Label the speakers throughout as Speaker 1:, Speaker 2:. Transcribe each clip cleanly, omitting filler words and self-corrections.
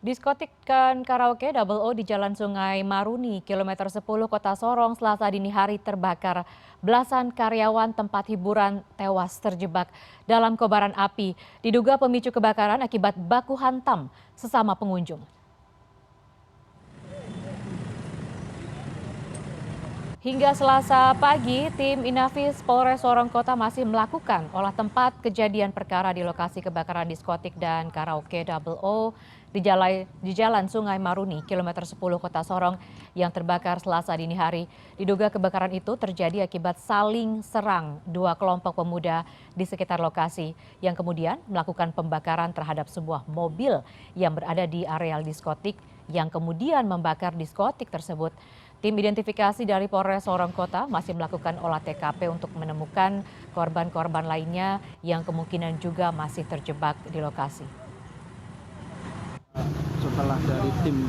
Speaker 1: Diskotik dan karaoke Double O di Jalan Sungai Maruni, kilometer 10 Kota Sorong, Selasa dini hari terbakar. Belasan karyawan tempat hiburan tewas terjebak dalam kobaran api. Diduga pemicu kebakaran akibat baku hantam sesama pengunjung. Hingga Selasa pagi, tim Inafis Polres Sorong Kota masih melakukan olah tempat kejadian perkara di lokasi kebakaran diskotik dan karaoke Double O di Jalan Sungai Maruni, kilometer 10 Kota Sorong yang terbakar Selasa dini hari. Diduga kebakaran itu terjadi akibat saling serang dua kelompok pemuda di sekitar lokasi yang kemudian melakukan pembakaran terhadap sebuah mobil yang berada di areal diskotik yang kemudian membakar diskotik tersebut. Tim identifikasi dari Polres Sorong Kota masih melakukan olah TKP untuk menemukan korban-korban lainnya yang kemungkinan juga masih terjebak di lokasi.
Speaker 2: Setelah dari tim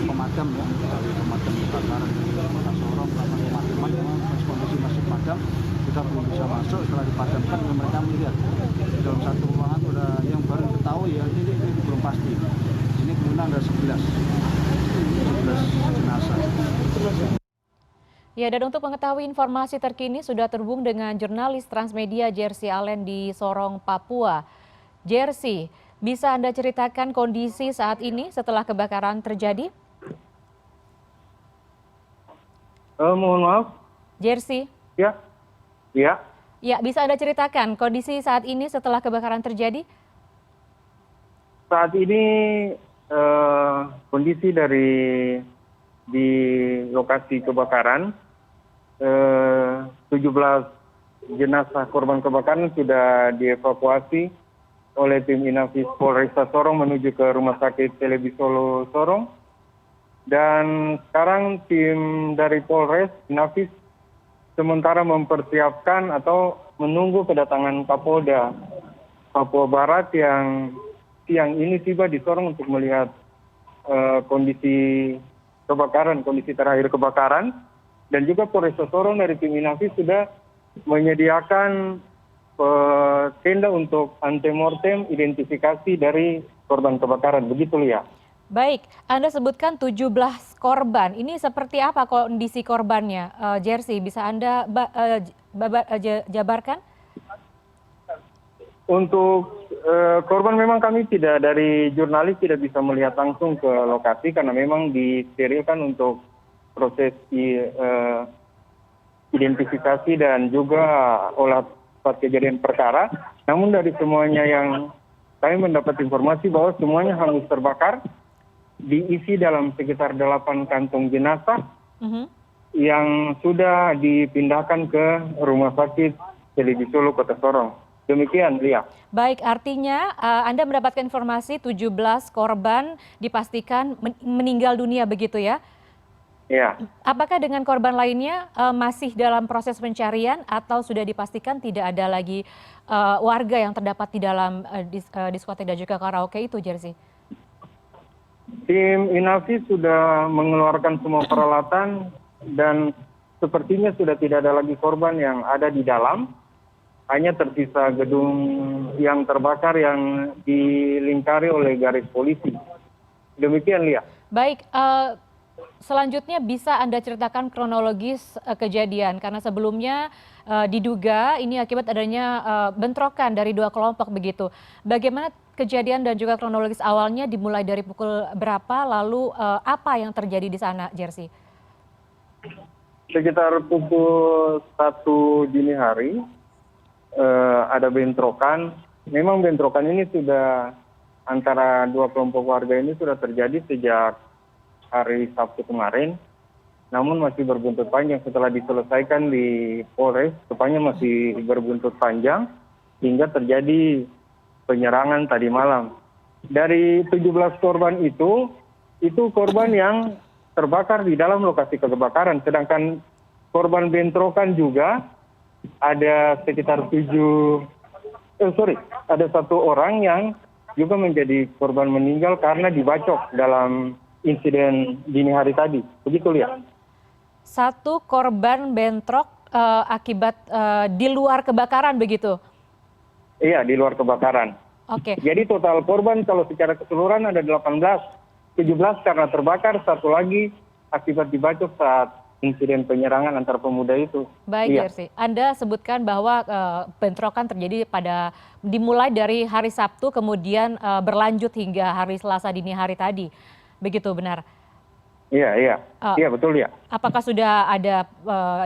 Speaker 2: pemadam dari pemadam kebakaran di Kota Sorong melakukan pemadaman, kondisi masih padam, kita belum bisa masuk. Setelah dipadamkan mereka melihat di dalam satu ruangan ada yang baru diketahui ya ini belum pasti. Ini kemudian ada 11 jenazah.
Speaker 1: Ya, dan untuk mengetahui informasi terkini sudah terhubung dengan jurnalis Transmedia Jersey Allen di Sorong, Papua. Jersey, bisa Anda ceritakan kondisi saat ini setelah kebakaran terjadi?
Speaker 3: Mohon maaf.
Speaker 1: Jersey?
Speaker 3: Ya.
Speaker 1: Ya, bisa Anda ceritakan kondisi saat ini setelah kebakaran terjadi?
Speaker 3: Saat ini kondisi di lokasi kebakaran, 17 jenazah korban kebakaran sudah dievakuasi oleh tim Inafis Polresta Sorong menuju ke Rumah Sakit Celebi Solo Sorong. Dan sekarang tim dari Polres Inafis sementara mempersiapkan atau menunggu kedatangan Kapolda Papua Barat yang siang ini tiba di Sorong untuk melihat kondisi kebakaran, kondisi terakhir kebakaran. Dan juga Polresta Sorong dari tim Inafis sudah menyediakan tenda untuk antemortem identifikasi dari korban kebakaran. Begitu ya.
Speaker 1: Baik, Anda sebutkan 17 korban. Ini seperti apa kondisi korbannya, Jersey? Bisa Anda jabarkan?
Speaker 3: Untuk korban memang kami dari jurnalis tidak bisa melihat langsung ke lokasi karena memang disterilkan untuk proses identifikasi dan juga olah tempat kejadian perkara. Namun dari semuanya yang kami mendapat informasi bahwa semuanya hangus terbakar, diisi dalam sekitar 8 kantong jenazah yang sudah dipindahkan ke Rumah Sakit Celebi Solo Kota Sorong. Demikian, Lia.
Speaker 1: Baik, artinya Anda mendapatkan informasi 17 korban dipastikan meninggal dunia begitu ya?
Speaker 3: Ya.
Speaker 1: Apakah dengan korban lainnya masih dalam proses pencarian atau sudah dipastikan tidak ada lagi warga yang terdapat di dalam diskotik dan juga karaoke itu, Jersey?
Speaker 3: Tim Inafis sudah mengeluarkan semua peralatan dan sepertinya sudah tidak ada lagi korban yang ada di dalam. Hanya tersisa gedung yang terbakar yang dilingkari oleh garis polisi. Demikian, Lia.
Speaker 1: Baik, selanjutnya bisa Anda ceritakan kronologis kejadian karena sebelumnya diduga ini akibat adanya bentrokan dari dua kelompok begitu. Bagaimana kejadian dan juga kronologis awalnya dimulai dari pukul berapa lalu apa yang terjadi di sana, Jersey?
Speaker 3: Sekitar pukul 1 dini hari ada bentrokan. Memang bentrokan ini sudah antara dua kelompok warga ini sudah terjadi sejak hari Sabtu kemarin. Namun masih berbuntut panjang setelah diselesaikan di Polres, rupanya masih berbuntut panjang hingga terjadi penyerangan tadi malam. Dari 17 korban itu korban yang terbakar di dalam lokasi kebakaran. Sedangkan korban bentrokan juga ada sekitar ada 1 orang yang juga menjadi korban meninggal karena dibacok dalam insiden dini hari tadi. Begitu, Lia.
Speaker 1: 1 korban bentrok akibat di luar kebakaran begitu?
Speaker 3: Iya, di luar kebakaran.
Speaker 1: Oke,
Speaker 3: Jadi total korban kalau secara keseluruhan ada 18, 17 karena terbakar, satu lagi akibat dibacok saat insiden penyerangan antar pemuda itu.
Speaker 1: baik
Speaker 3: Iya,
Speaker 1: Jersey. Anda sebutkan bahwa bentrokan terjadi dimulai dari hari Sabtu kemudian berlanjut hingga hari Selasa dini hari tadi. Begitu benar?
Speaker 3: iya, iya,
Speaker 1: Eh,
Speaker 3: iya betul ya.
Speaker 1: Apakah sudah ada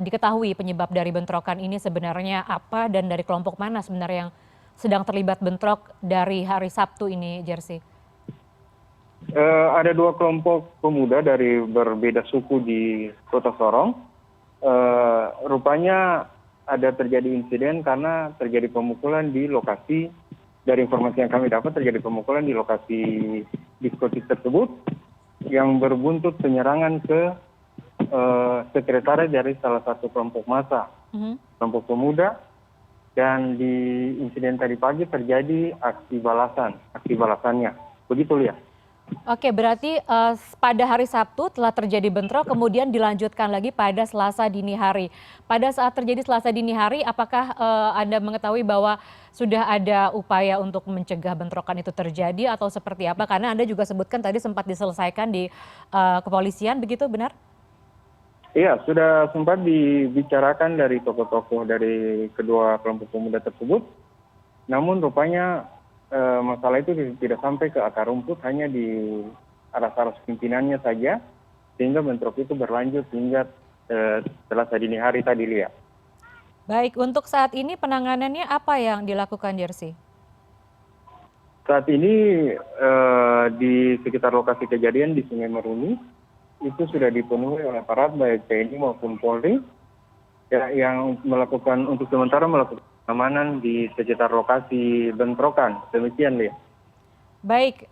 Speaker 1: diketahui penyebab dari bentrokan ini sebenarnya apa dan dari kelompok mana sebenarnya yang sedang terlibat bentrok dari hari Sabtu ini, Jersey?
Speaker 3: Ada dua kelompok pemuda dari berbeda suku di Kota Sorong. Rupanya ada terjadi insiden karena terjadi pemukulan di lokasi. Dari informasi yang kami dapat terjadi pemukulan di lokasi diskotik tersebut yang berbuntut penyerangan ke sekretariat dari salah satu kelompok massa,
Speaker 1: Mhm.
Speaker 3: kelompok pemuda. Dan di insiden tadi pagi terjadi aksi balasannya. Begitu Lia.
Speaker 1: Oke, berarti pada hari Sabtu telah terjadi bentrok, kemudian dilanjutkan lagi pada Selasa dini hari. Pada saat terjadi Selasa dini hari, apakah Anda mengetahui bahwa sudah ada upaya untuk mencegah bentrokan itu terjadi atau seperti apa? Karena Anda juga sebutkan tadi sempat diselesaikan di kepolisian, begitu benar?
Speaker 3: Iya, sudah sempat dibicarakan dari tokoh-tokoh dari kedua kelompok pemuda tersebut. Namun rupanya masalah itu tidak sampai ke akar rumput, hanya di aras-aras pimpinannya saja, sehingga bentrok itu berlanjut hingga setelah dini hari tadi, Lia.
Speaker 1: Baik, untuk saat ini penanganannya apa yang dilakukan, Jersey?
Speaker 3: Saat ini di sekitar lokasi kejadian di Sungai Meruni, itu sudah dipenuhi oleh aparat baik TNI maupun Polri ya, yang melakukan untuk sementara melakukan pengamanan di sekitar lokasi bentrokan. Demikian, Lia.
Speaker 1: Baik,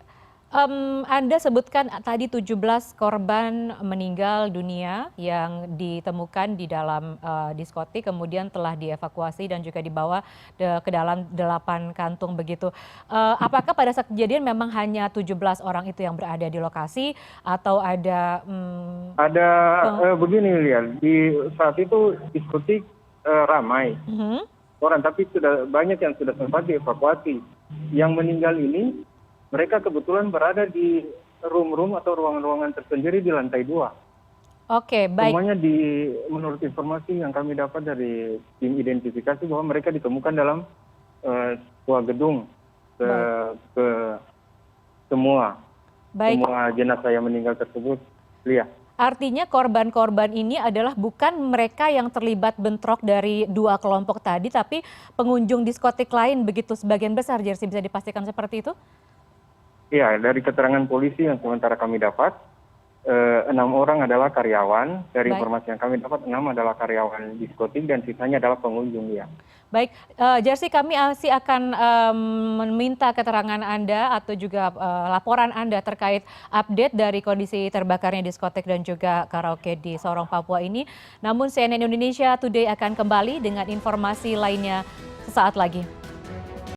Speaker 1: Anda sebutkan tadi 17 korban meninggal dunia yang ditemukan di dalam diskotik, kemudian telah dievakuasi dan juga dibawa ke dalam 8 kantung begitu. Apakah pada saat kejadian memang hanya 17 orang itu yang berada di lokasi atau ada
Speaker 3: Ada begini, Lia, di saat itu diskotik ramai
Speaker 1: mhm.
Speaker 3: orang, tapi sudah banyak yang sudah sempat dievakuasi. Yang meninggal ini mereka kebetulan berada di room-room atau ruangan-ruangan tersendiri di lantai 2.
Speaker 1: Oke, baik.
Speaker 3: Semuanya menurut informasi yang kami dapat dari tim identifikasi bahwa mereka ditemukan dalam sebuah gedung. Ke semua
Speaker 1: Baik.
Speaker 3: jenazah yang meninggal tersebut, Lia.
Speaker 1: Artinya korban-korban ini adalah bukan mereka yang terlibat bentrok dari dua kelompok tadi, tapi pengunjung diskotik lain begitu sebagian besar, Jersey, bisa dipastikan seperti itu?
Speaker 3: Ya, dari keterangan polisi yang sementara kami dapat, 6 orang adalah karyawan. Dari
Speaker 1: Baik.
Speaker 3: informasi yang kami dapat, 6 adalah karyawan diskotik dan sisanya adalah pengunjung, ya.
Speaker 1: Baik, Jersey, kami masih akan meminta keterangan Anda atau juga laporan Anda terkait update dari kondisi terbakarnya diskotik dan juga karaoke di Sorong, Papua ini. Namun CNN Indonesia Today akan kembali dengan informasi lainnya sesaat lagi.